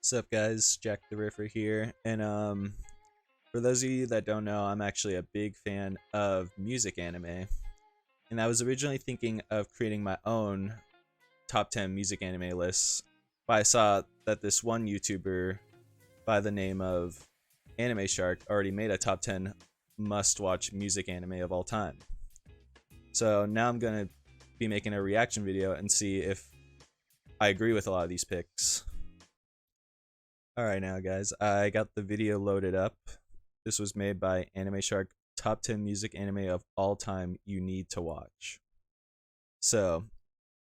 What's up, guys? Jack the Ripper here, and for those of you that don't know, I'm actually a big fan of music anime, and I was originally thinking of creating my own top 10 music anime lists, but I saw that this one YouTuber by the name of Anime Shark already made a top 10 must-watch music anime of all time. So now I'm gonna be making a reaction video and see if I agree with a lot of these picks. Alright now guys, I got the video loaded up. This was made by Anime Shark, top 10 music anime of all time you need to watch. So,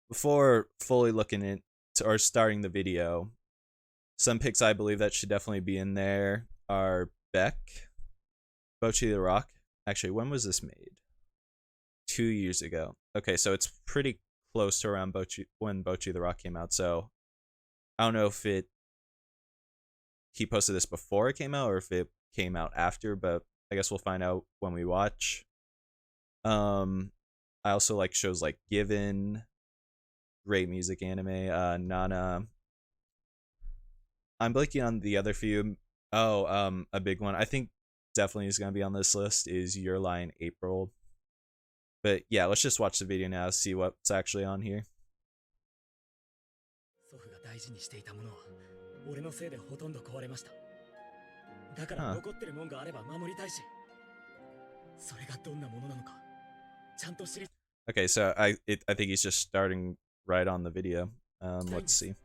before fully looking into or starting the video, some picks I believe that should definitely be in there are Beck, Bocchi the Rock. Actually, when was this made? 2 years ago. Okay, so it's pretty close to around when Bocchi the Rock came out, so I don't know if he posted this before it came out or if it came out after, but I guess we'll find out when we watch. I also like shows like Given, great music anime, Nana. I'm blanking on the other few. A big one I think definitely is gonna be on this list is Your Lie in April. But yeah, let's just watch the video now, see what's actually on here. 祖父が大事にしていたものは俺のせいでほとんど壊れました。だから残ってるもんがあれば守りたいし、それがどんなものなのかちゃんと知り。Okay, so I think he's just starting right on the video. Let's see.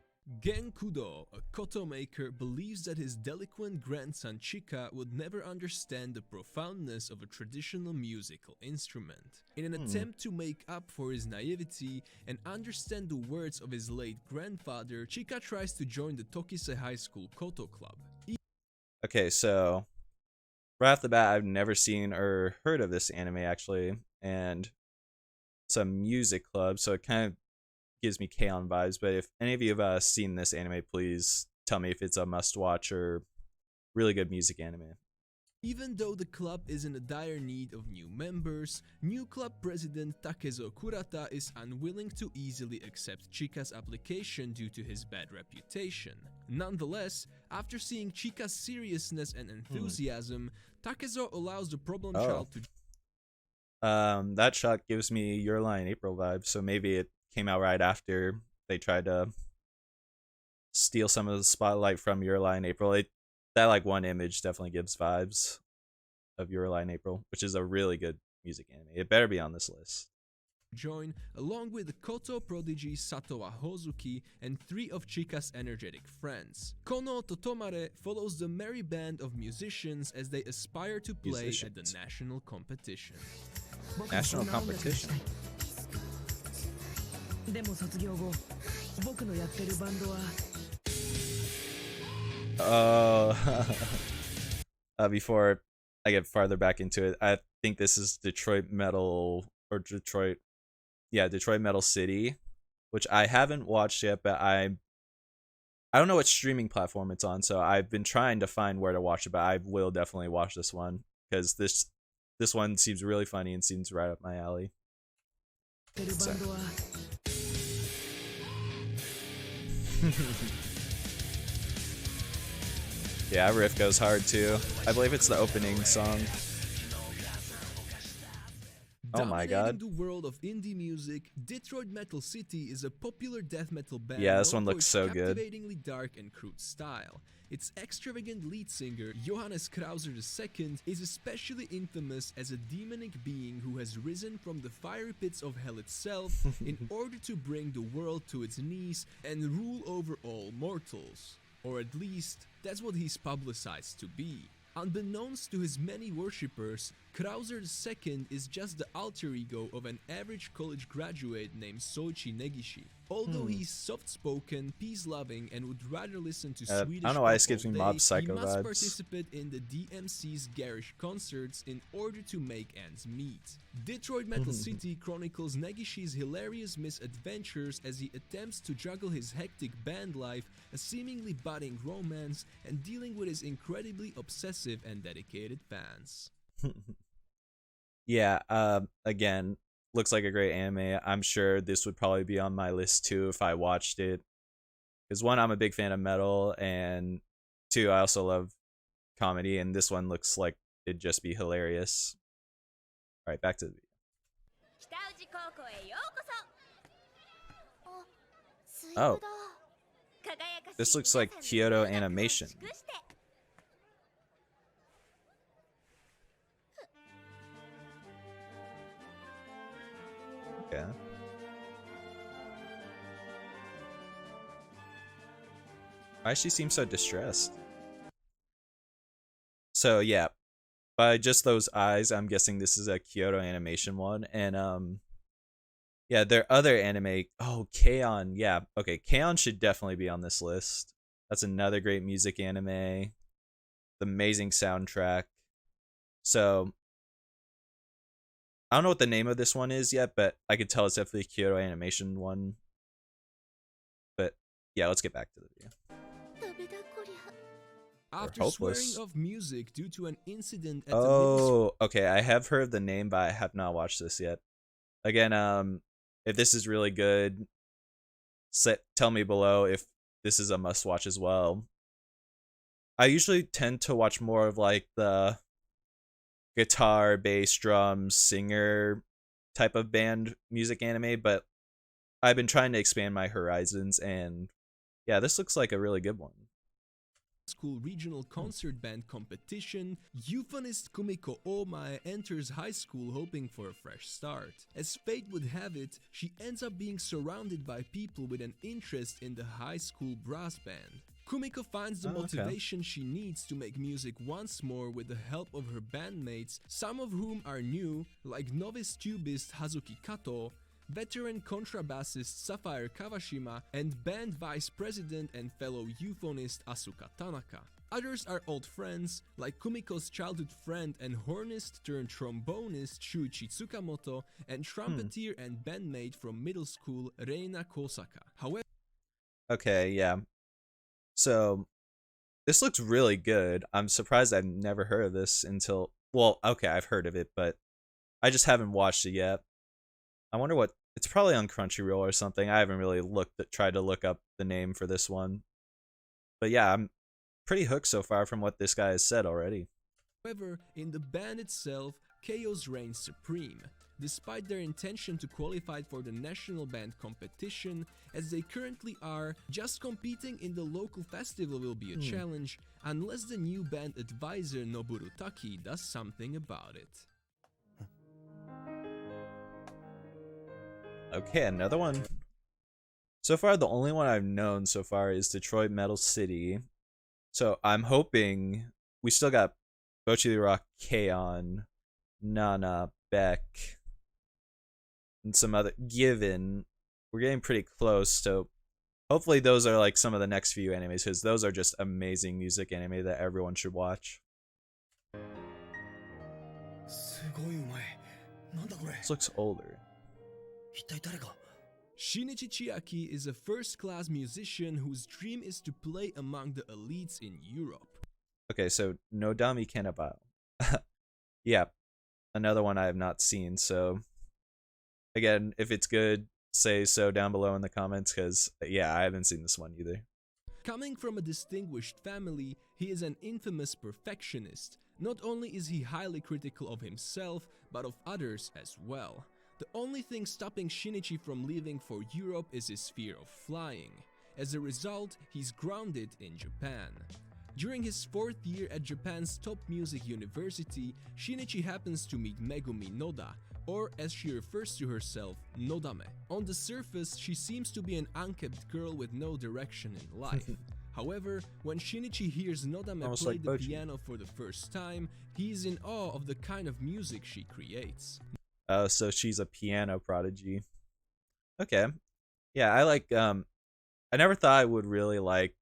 Genkudo, a koto maker, believes that his delinquent grandson Chika would never understand the profoundness of a traditional musical instrument. In an attempt to make up for his naivety and understand the words of his late grandfather, Chika tries to join the Tokise High School Koto Club. Okay, so right off the bat, I've never seen or heard of this anime actually, and it's a music club, so it kind of gives me K-On! Vibes. But if any of you have seen this anime, please tell me if it's a must-watch or really good music anime. Even though the club is in a dire need of new members, new club president Takezo Kurata is unwilling to easily accept Chika's application due to his bad reputation. Nonetheless, after seeing Chika's seriousness and enthusiasm, Takezo allows the problem child to... That shot gives me Your Lie in April vibes, so maybe it came out right after they tried to steal some of the spotlight from Your Lie in April. That like one image definitely gives vibes of Your Lie in April, which is a really good music anime. It better be on this list. Join, along with the Koto prodigy Satowa Hozuki and 3 of Chika's energetic friends. Kono Totomare follows the merry band of musicians as they aspire to play at the national competition. National competition? でも卒業後、僕のやってるバンドは Before I get farther back into it, I think this is Detroit Metal Metal City, which I haven't watched yet, but I don't know what streaming platform it's on, so I've been trying to find where to watch it, but I will definitely watch this one because this one seems really funny and seems right up my alley. So. Yeah, riff goes hard too. I believe it's the opening song. Oh my god. Dominating the world of indie music, Detroit Metal City is a popular death metal band. Yeah, this one looks so good. Captivatingly dark and crude style. Its extravagant lead singer, Johannes Krauser II, is especially infamous as a demonic being who has risen from the fiery pits of hell itself in order to bring the world to its knees and rule over all mortals. Or at least, that's what he's publicized to be. Unbeknownst to his many worshippers, Krauser II is just the alter ego of an average college graduate named Soichi Negishi. Although he's soft-spoken, peace-loving, and would rather listen to Swedish I don't know why pop this gives all me day, Mob Psycho he must vibes. participate in the DMC's garish concerts in order to make ends meet. Detroit Metal City chronicles Negishi's hilarious misadventures as he attempts to juggle his hectic band life, a seemingly budding romance, and dealing with his incredibly obsessive and dedicated fans. Yeah, again, looks like a great anime. I'm sure this would probably be on my list too if I watched it, Because one, I'm a big fan of metal, and two, I also love comedy, and this one looks like it'd just be hilarious. All right, back to the video. 北内高校へようこそ。あ、水Oh. 曜だ。輝かしい This looks 皆 like さんの Kyoto 努力を animation. 祝して Yeah. Why she seems so distressed? So yeah, by just those eyes, I'm guessing this is a Kyoto Animation one, and yeah, their other anime. Oh, K-On! Yeah, okay, K-On! Should definitely be on this list. That's another great music anime. The amazing soundtrack. So I don't know what the name of this one is yet, but I could tell it's definitely a Kyoto Animation one. But yeah, let's get back to the video. ダメだこりゃ。 After hopeless. swearing off music due to an incident at the middle Oh, okay. I have heard the name, but I have not watched this yet. Again, if this is really good, tell me below if this is a must-watch as well. I usually tend to watch more of like the guitar, bass, drums, singer type of band music anime, but I've been trying to expand my horizons, and yeah, this looks like a really good one. school regional concert band competition, euphonist Kumiko Omae enters high school hoping for a fresh start. As fate would have it, she ends up being surrounded by people with an interest in the high school brass band. Kumiko finds the motivation she needs to make music once more with the help of her bandmates, some of whom are new, like novice tubist Hazuki Kato, veteran contrabassist Sapphire Kawashima, and band vice president and fellow euphonist Asuka Tanaka. Others are old friends, like Kumiko's childhood friend and hornist turned trombonist Shuichi Tsukamoto, and trumpeter and bandmate from middle school Reina Kosaka. However, Okay, yeah. So, this looks really good. I'm surprised I've never heard of this until... Well, okay, I've heard of it, but I just haven't watched it yet. I wonder what... It's probably on Crunchyroll or something. I haven't really tried to look up the name for this one. But yeah, I'm pretty hooked so far from what this guy has said already. in the band itself, chaos reigns supreme. Despite their intention to qualify for the national band competition, as they currently are, just competing in the local festival will be a challenge unless the new band advisor Noboru Taki does something about it. Okay, another one. So far, the only one I've known so far is Detroit Metal City. So I'm hoping we still got Bocchi the Rock, K-On, Nana, Beck, and some other Given. We're getting pretty close, so hopefully those are like some of the next few animes, because those are just amazing music anime that everyone should watch. すごいうまい。なんだこれ。 This looks older. 一体誰が Shinichi Chiaki is a first-class musician whose dream is to play among the elites in Europe. Okay, so Nodami Kanabao. Yeah, another one I have not seen, so again, if it's good, say so down below in the comments, because yeah, I haven't seen this one either. Coming from a distinguished family, he is an infamous perfectionist. Not only is he highly critical of himself, but of others as well. The only thing stopping Shinichi from leaving for Europe is his fear of flying. As a result, he's grounded in Japan. During his 4th year at Japan's top music university, Shinichi happens to meet Megumi Noda, or as she refers to herself, Nodame. On the surface, she seems to be an unkempt girl with no direction in life. However, when Shinichi hears Nodame Almost play like the Bocchi. piano for the first time, he is in awe of the kind of music she creates. So she's a piano prodigy. Okay. Yeah, I like, I never thought I would really like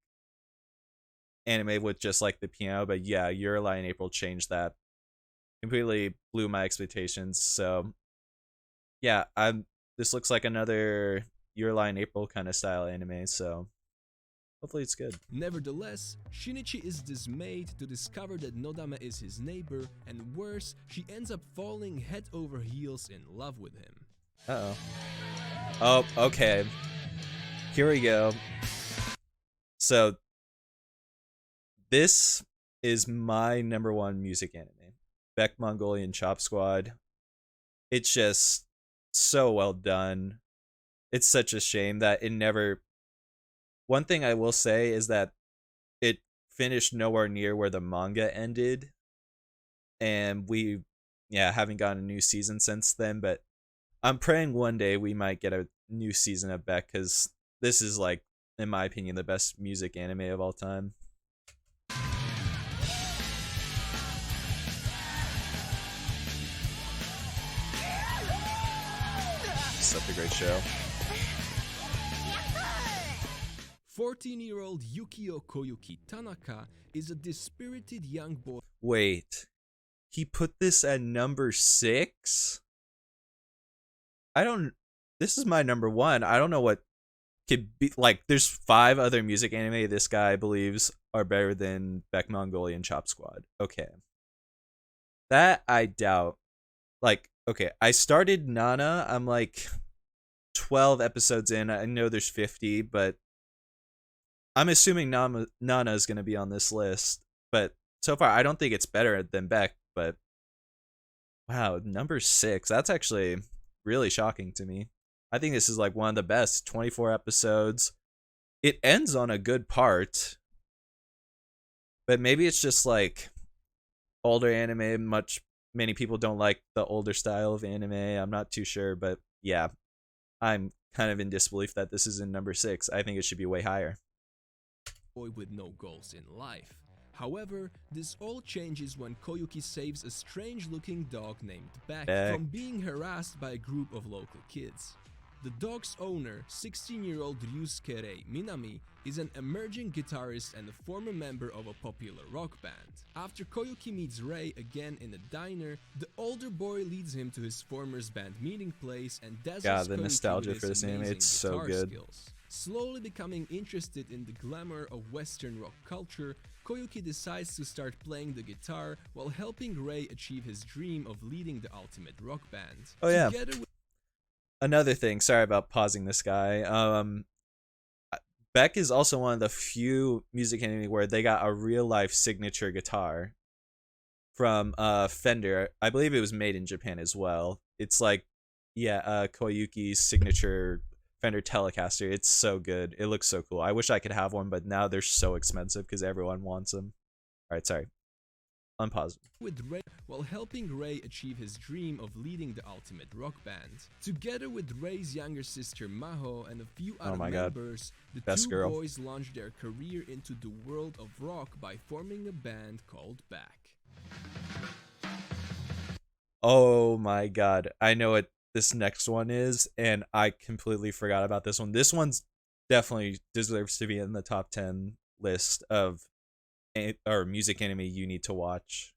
anime with just like the piano, but yeah, Your Lie in April changed that. Completely blew my expectations, so yeah, this looks like another Your Lie in April kind of style anime, so hopefully it's good. Nevertheless, Shinichi is dismayed to discover that Nodame is his neighbor, and worse, she ends up falling head over heels in love with him. Uh-oh. Oh, okay. Here we go. So this is my number one music anime. Beck Mongolian Chop Squad. It's just so well done. It's such a shame that it never. One thing I will say is that it finished nowhere near where the manga ended, and we, yeah, haven't gotten a new season since then. But I'm praying one day we might get a new season of Beck, because this is, like, in my opinion, the best music anime of all time. Such a great show. 14-year-old Yukio Koyuki Tanaka is a dispirited young boy. Wait, he put this at number 6? This is my number 1. I don't know what could be, like, there's 5 other music anime this guy believes are better than Beck Mongolian Chop Squad. Okay. That I doubt. Like, okay, I started Nana. I'm like 12 episodes in. I know there's 50, but I'm assuming Nana is going to be on this list. But so far, I don't think it's better than Beck. But wow, number 6. That's actually really shocking to me. I think this is like one of the best. 24 episodes. It ends on a good part. But maybe it's just like older anime. Many people don't like the older style of anime. I'm not too sure. But yeah, I'm kind of in disbelief that this is in number 6. I think it should be way higher. With no goals in life. However, this all changes when Koyuki saves a strange-looking dog named Beck from being harassed by a group of local kids. The dog's owner, 16-year-old Ryusuke Minami, is an emerging guitarist and a former member of a popular rock band. After Koyuki meets Rei again in a diner, the older boy leads him to his former band meeting place and dazzles the Koyuki nostalgia with for his this anime, amazing it's so guitar good. skills. Slowly becoming interested in the glamour of Western rock culture, Koyuki decides to start playing the guitar while helping Rei achieve his dream of leading the ultimate rock band. Oh yeah. Together with Another thing, sorry about pausing this guy. Beck is also one of the few music anime where they got a real life signature guitar from Fender. I believe it was made in Japan as well. It's like, yeah, Koyuki's signature Fender Telecaster. It's so good. It looks so cool. I wish I could have one, but now they're so expensive because everyone wants them. All right, sorry. Unpause. With Rei while helping Rei achieve his dream of leading the ultimate rock band. Together with Rei's younger sister Maho and a few other members, the Best two girl. boys launched their career into the world of rock by forming a band called Beck. Oh my god. I know what this next one is, and I completely forgot about this one. This one's definitely deserves to be in the top 10 list of music anime you need to watch.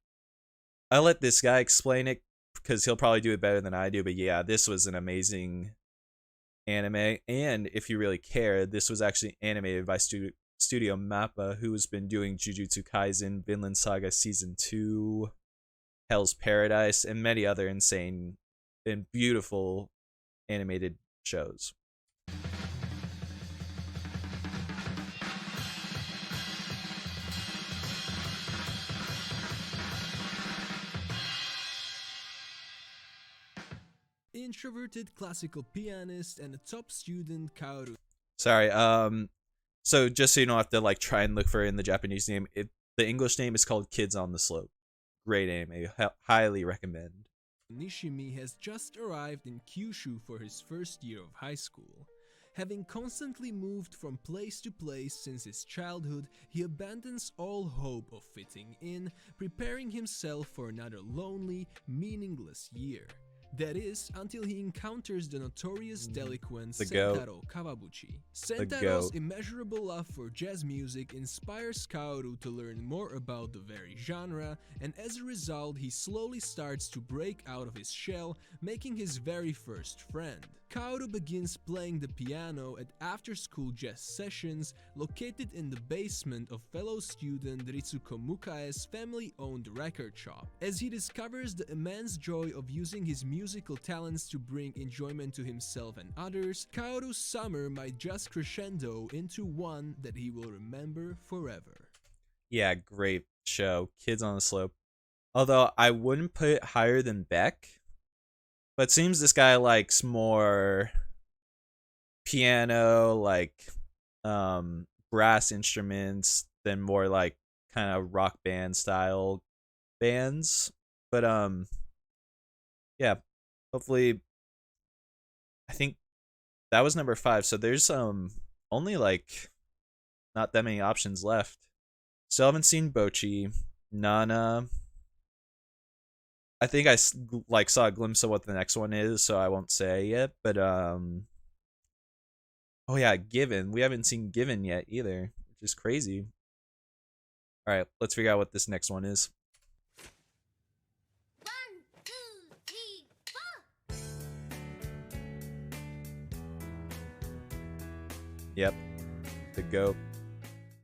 I'll let this guy explain it because he'll probably do it better than I do, but yeah, this was an amazing anime, and if you really care, this was actually animated by Studio Mappa, who has been doing Jujutsu Kaisen, Vinland Saga Season 2, Hell's Paradise, and many other insane and beautiful animated shows. Introverted classical pianist and a top student, Kaoru. Sorry, so just so you don't have to like try and look for it in the Japanese name, the English name is called Kids on the Slope. Great anime, highly recommend. Nishimi has just arrived in Kyushu for his first year of high school. Having constantly moved from place to place since his childhood, he abandons all hope of fitting in, preparing himself for another lonely, meaningless year. That is, until he encounters the notorious delinquent Sentaro Kawabuchi. Sentaro's immeasurable love for jazz music inspires Kaoru to learn more about the very genre, and as a result he slowly starts to break out of his shell, making his very first friend. Kaoru begins playing the piano at after-school jazz sessions located in the basement of fellow student Ritsuko Mukae's family-owned record shop. As he discovers the immense joy of using his musical talents to bring enjoyment to himself and others, Kaoru's summer might just crescendo into one that he will remember forever. Yeah, great show. Kids on the Slope. Although I wouldn't put it higher than Beck. But it seems this guy likes more piano, like brass instruments than more like kind of rock band style bands. But yeah, hopefully I think that was number 5. So there's only like not that many options left. Still haven't seen Bocchi, Nana. I think I like saw a glimpse of what the next one is, so I won't say yet. But oh yeah, Given. We haven't seen Given yet either, which is crazy. All right, let's figure out what this next one is. 1 2 3 4 Yep, the GOAT.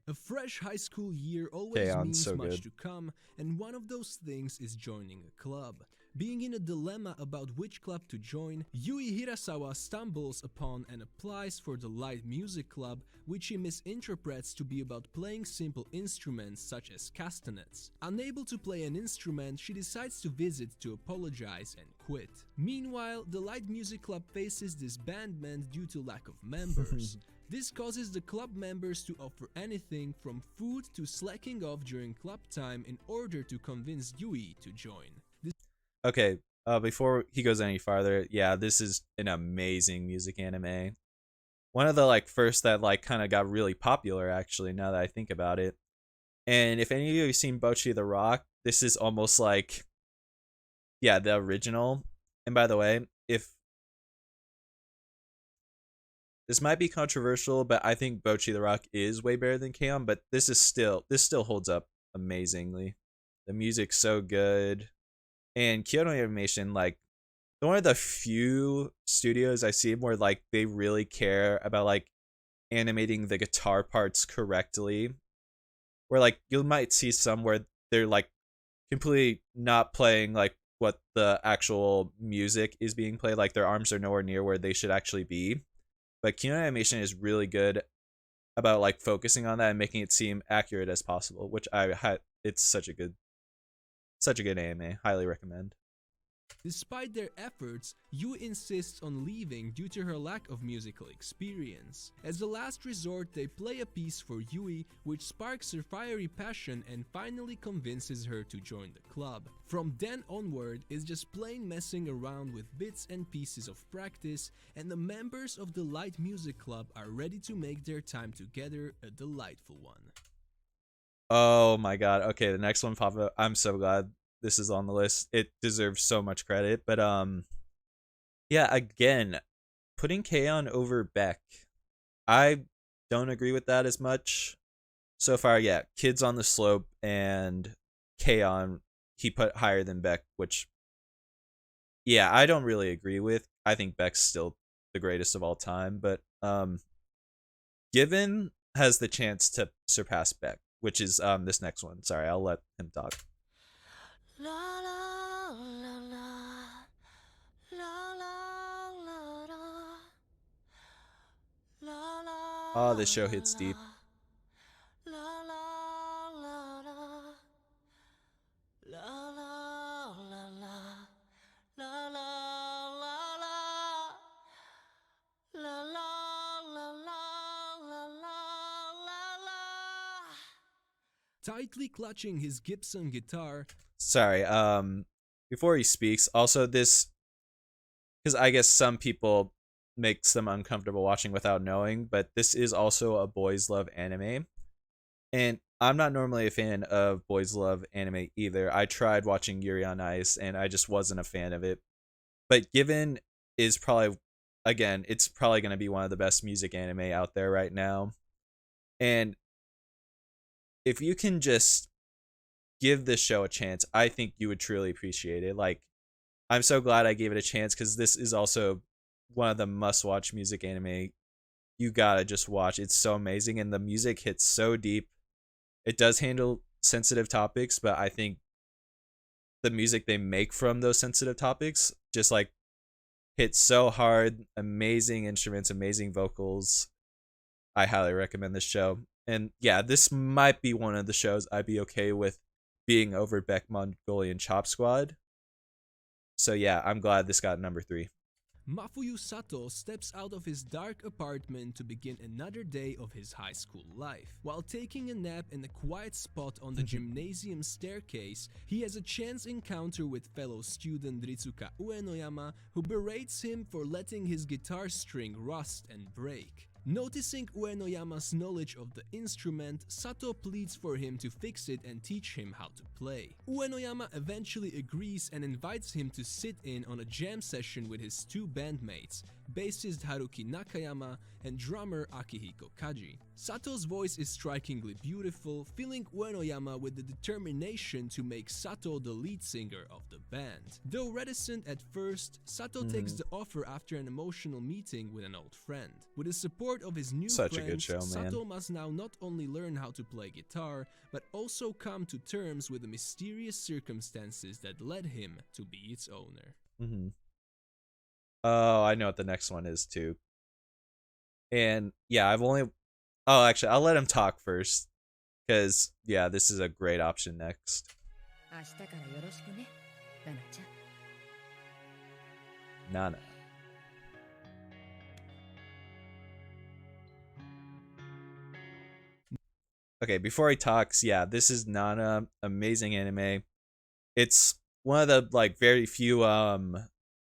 A fresh high school year always K-On!, means so much good. to come, and one of those things is joining a club. Being in a dilemma about which club to join, Yui Hirasawa stumbles upon and applies for the Light Music Club, which he misinterprets to be about playing simple instruments such as castanets. Unable to play an instrument, she decides to visit to apologize and quit. Meanwhile, the Light Music Club faces disbandment due to lack of members. This causes the club members to offer anything from food to slacking off during club time in order to convince Yui to join. Okay, before he goes any farther, yeah, this is an amazing music anime. One of the like first that like kind of got really popular actually, now that I think about it. And if any of you have seen Bocchi the Rock, this is almost like, yeah, the original. And by the way, if this might be controversial, but I think Bocchi the Rock is way better than K-On!, but this still holds up amazingly. The music's so good. And Kyoto Animation, like, they're one of the few studios I see where like they really care about like animating the guitar parts correctly. Where like you might see some where they're like completely not playing like what the actual music is being played, like their arms are nowhere near where they should actually be. But Kyoto Animation is really good about like focusing on that and making it seem accurate as possible, which it's such a good anime. Highly recommend. Despite their efforts, Yui insists on leaving due to her lack of musical experience. As a last resort, they play a piece for Yui, which sparks her fiery passion and finally convinces her to join the club. From then onward, it's just plain messing around with bits and pieces of practice, and the members of the Light Music Club are ready to make their time together a delightful one. Oh my god. Okay, the next one, Papa. I'm so glad this is on the list. It deserves so much credit. But yeah, again, putting K-On! Over Beck. I don't agree with that as much. So far, yeah, Kids on the Slope and K-On! He put higher than Beck, which yeah, I don't really agree with. I think Beck's still the greatest of all time, but Given has the chance to surpass Beck, which is this next one. Sorry, I'll let him talk. La la la la la la la la la. Oh, this show hits deep. La la la la la la la la la la la la la. Tightly clutching his Gibson guitar, Sorry, before he speaks, also this, because I guess some people makes them uncomfortable watching without knowing, but this is also a boys love anime. And I'm not normally a fan of boys love anime either. I tried watching Yuri on Ice and I just wasn't a fan of it. But Given is probably, again, it's probably going to be one of the best music anime out there right now. And if you can just give this show a chance, I think you would truly appreciate it. Like, I'm so glad I gave it a chance because this is also one of the must-watch music anime. You gotta just watch. It's so amazing, and the music hits so deep. It does handle sensitive topics, but I think the music they make from those sensitive topics just like hits so hard. Amazing instruments, amazing vocals. I highly recommend this show. And yeah, this might be one of the shows I'd be okay with being over Beck Mongolian Chop Squad. So yeah, I'm glad this got number 3. Mafuyu Sato steps out of his dark apartment to begin another day of his high school life. While taking a nap in a quiet spot on the gymnasium staircase, he has a chance encounter with fellow student Ritsuka Uenoyama, who berates him for letting his guitar string rust and break. Noticing Uenoyama's knowledge of the instrument, Sato pleads for him to fix it and teach him how to play. Uenoyama eventually agrees and invites him to sit in on a jam session with his 2 bandmates, bassist Haruki Nakayama and drummer Akihiko Kaji. Sato's voice is strikingly beautiful, filling Uenoyama with the determination to make Sato the lead singer of the band. Though reticent at first, Sato takes the offer after an emotional meeting with an old friend. With the support of his new Such a friends, good show, man. Sato must now not only learn how to play guitar, but also come to terms with the mysterious circumstances that led him to be its owner. Mm-hmm. Oh, I know what the next one is too. And yeah, actually, I'll let him talk first. Because, yeah, this is a great option next. 明日からよろしくね、ナナちゃん。 Nana. Okay, before he talks, yeah, this is Nana. Amazing anime. It's one of the like very few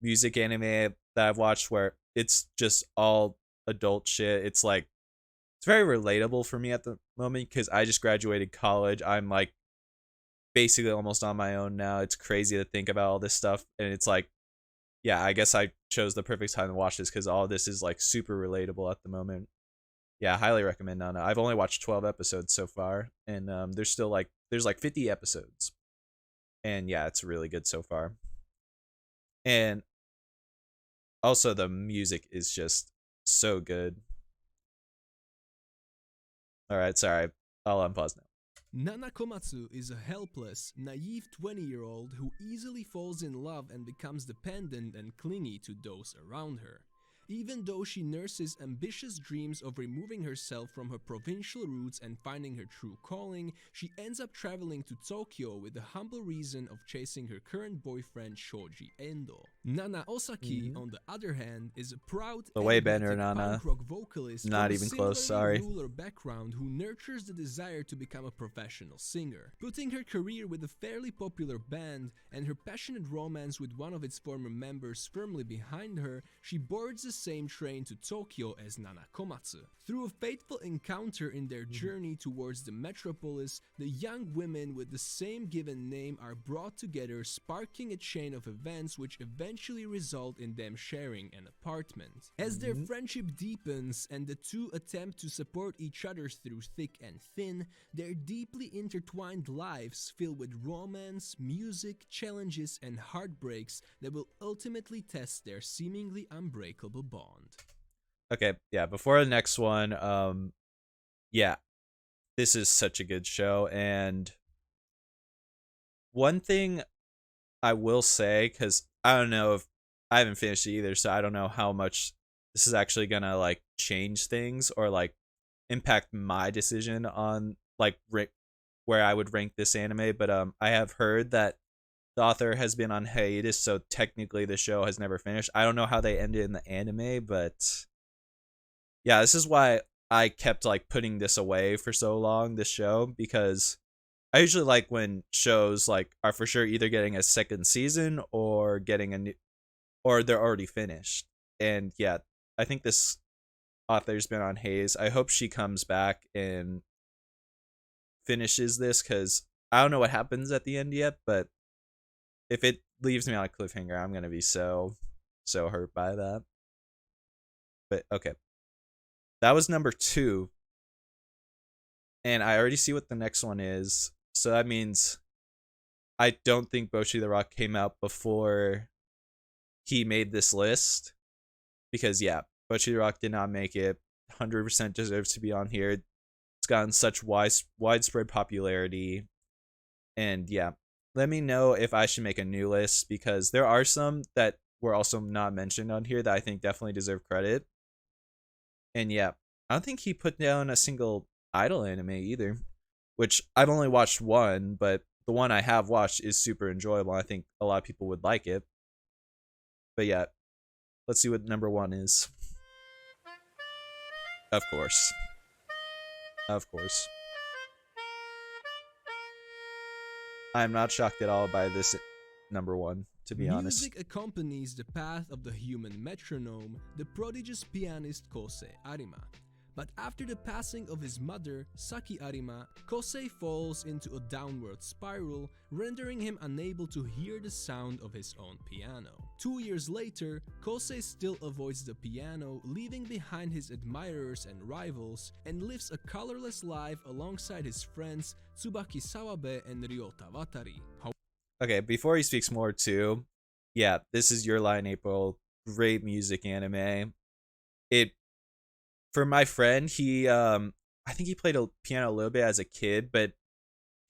music anime that I've watched where it's just all adult shit. It's like it's very relatable for me at the moment because I just graduated college. I'm like basically almost on my own now. It's crazy to think about all this stuff, and it's like, yeah, I guess I chose the perfect time to watch this because all this is like super relatable at the moment. Yeah, I highly recommend Nana. I've only watched 12 episodes so far, and there's like 50 episodes, and yeah, it's really good so far. And also the music is just so good. All right, sorry, I'll unpause now. Nana Komatsu is a helpless, naive 20-year-old who easily falls in love and becomes dependent and clingy to those around her. Even though she nurses ambitious dreams of removing herself from her provincial roots and finding her true calling, she ends up traveling to Tokyo with the humble reason of chasing her current boyfriend Shoji Endo. Nana Osaki, on the other hand, is a proud, The way better, energetic Nana. punk rock vocalist Not from a even close, similarly sorry. rural background who nurtures the desire to become a professional singer. Putting her career with a fairly popular band and her passionate romance with one of its former members firmly behind her, she boards the same train to Tokyo as Nana Komatsu. Through a fateful encounter in their journey towards the metropolis, the young women with the same given name are brought together, sparking a chain of events which eventually result in them sharing an apartment. As their friendship deepens and the two attempt to support each other through thick and thin, their deeply intertwined lives fill with romance, music, challenges, and heartbreaks that will ultimately test their seemingly unbreakable bond. Okay, yeah, before the next one, yeah, this is such a good show, and one thing I will say, because I don't know if I haven't finished it either, so I don't know how much this is actually gonna like change things or like impact my decision on like where I would rank this anime, but I have heard that the author has been on hiatus, so technically the show has never finished. I don't know how they ended in the anime, but yeah, this is why I kept like putting this away for so long, this show, because I usually like when shows like are for sure either getting a second season or getting a new, or they're already finished. And yeah, I think this author's been on haze. I hope she comes back and finishes this, because I don't know what happens at the end yet, but if it leaves me on a cliffhanger, I'm gonna be so hurt by that. But okay, that was number 2, and I already see what the next one is, so that means I don't think Bocchi the Rock came out before he made this list. because yeah, Bocchi the Rock did not make it. 100% deserves to be on here. It's gotten such widespread popularity. And yeah, let me know if I should make a new list, because there are some that were also not mentioned on here that I think definitely deserve credit. And yeah, I don't think he put down a single idol anime either, which I've only watched one, but the one I have watched is super enjoyable. I think a lot of people would like it. But yeah, let's see what number 1 is. Of course. Of course. I'm not shocked at all by this number 1, to be honest. Music accompanies the path of the human metronome, the prodigious pianist Kosei Arima. But after the passing of his mother, Saki Arima, Kosei falls into a downward spiral, rendering him unable to hear the sound of his own piano. 2 years later, Kosei still avoids the piano, leaving behind his admirers and rivals, and lives a colorless life alongside his friends Tsubaki Sawabe and Ryota Watari. Okay, before he speaks more too, yeah, this is Your Lie in April. Great music anime. For my friend, he I think he played a piano a little bit as a kid, but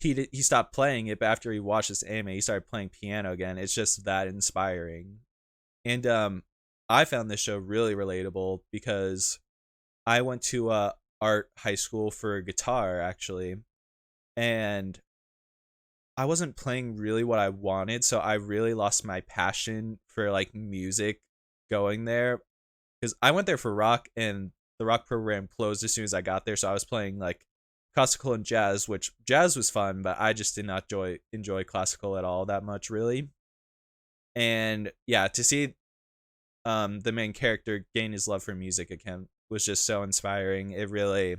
he stopped playing it. But after he watched this anime, he started playing piano again. It's just that inspiring. And I found this show really relatable because I went to art high school for guitar actually, and I wasn't playing really what I wanted, so I really lost my passion for like music going there, because I went there for rock, and the rock program closed as soon as I got there, so I was playing like classical and jazz, which jazz was fun, but I just did not enjoy classical at all that much really. And yeah, to see the main character gain his love for music again was just so inspiring. It really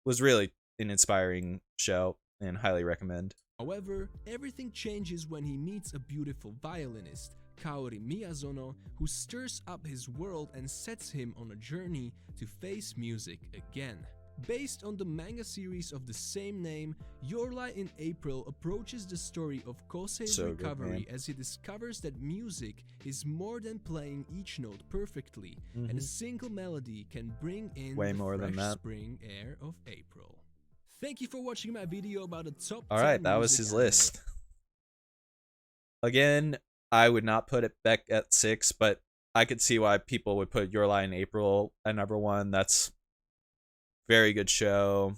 was really an inspiring show, and highly recommend. However, everything changes when he meets a beautiful violinist, Kaori Miyazono, who stirs up his world and sets him on a journey to face music again. Based on the manga series of the same name, Your Lie in April approaches the story of Kosei's recovery as he discovers that music is more than playing each note perfectly, and a single melody can bring in way the more fresh than that. spring air of April. Thank you for watching my video about the top 10 Alright, that was music his anime. list. Again, I would not put it back at 6, but I could see why people would put Your Lie in April at number 1. That's very good show.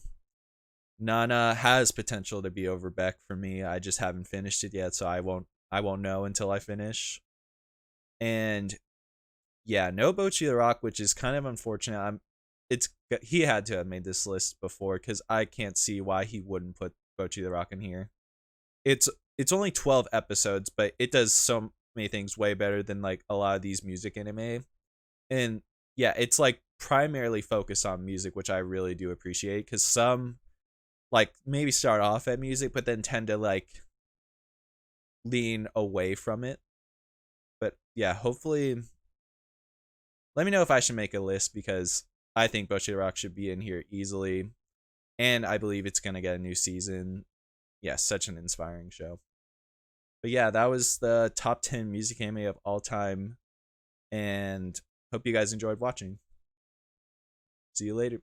Nana has potential to be over Beck for me. I just haven't finished it yet, so I won't know until I finish. And yeah, no Bocchi the Rock, which is kind of unfortunate. He had to have made this list before, because I can't see why he wouldn't put Bocchi the Rock in here. It's only 12 episodes, but it does so many things way better than like a lot of these music anime. And yeah, it's like primarily focused on music, which I really do appreciate, because some like maybe start off at music but then tend to like lean away from it. But yeah, hopefully let me know if I should make a list, because I think Bocchi the Rock should be in here easily, and I believe it's gonna get a new season. Yeah, such an inspiring show. But yeah, that was the top 10 music anime of all time, and hope you guys enjoyed watching. See you later.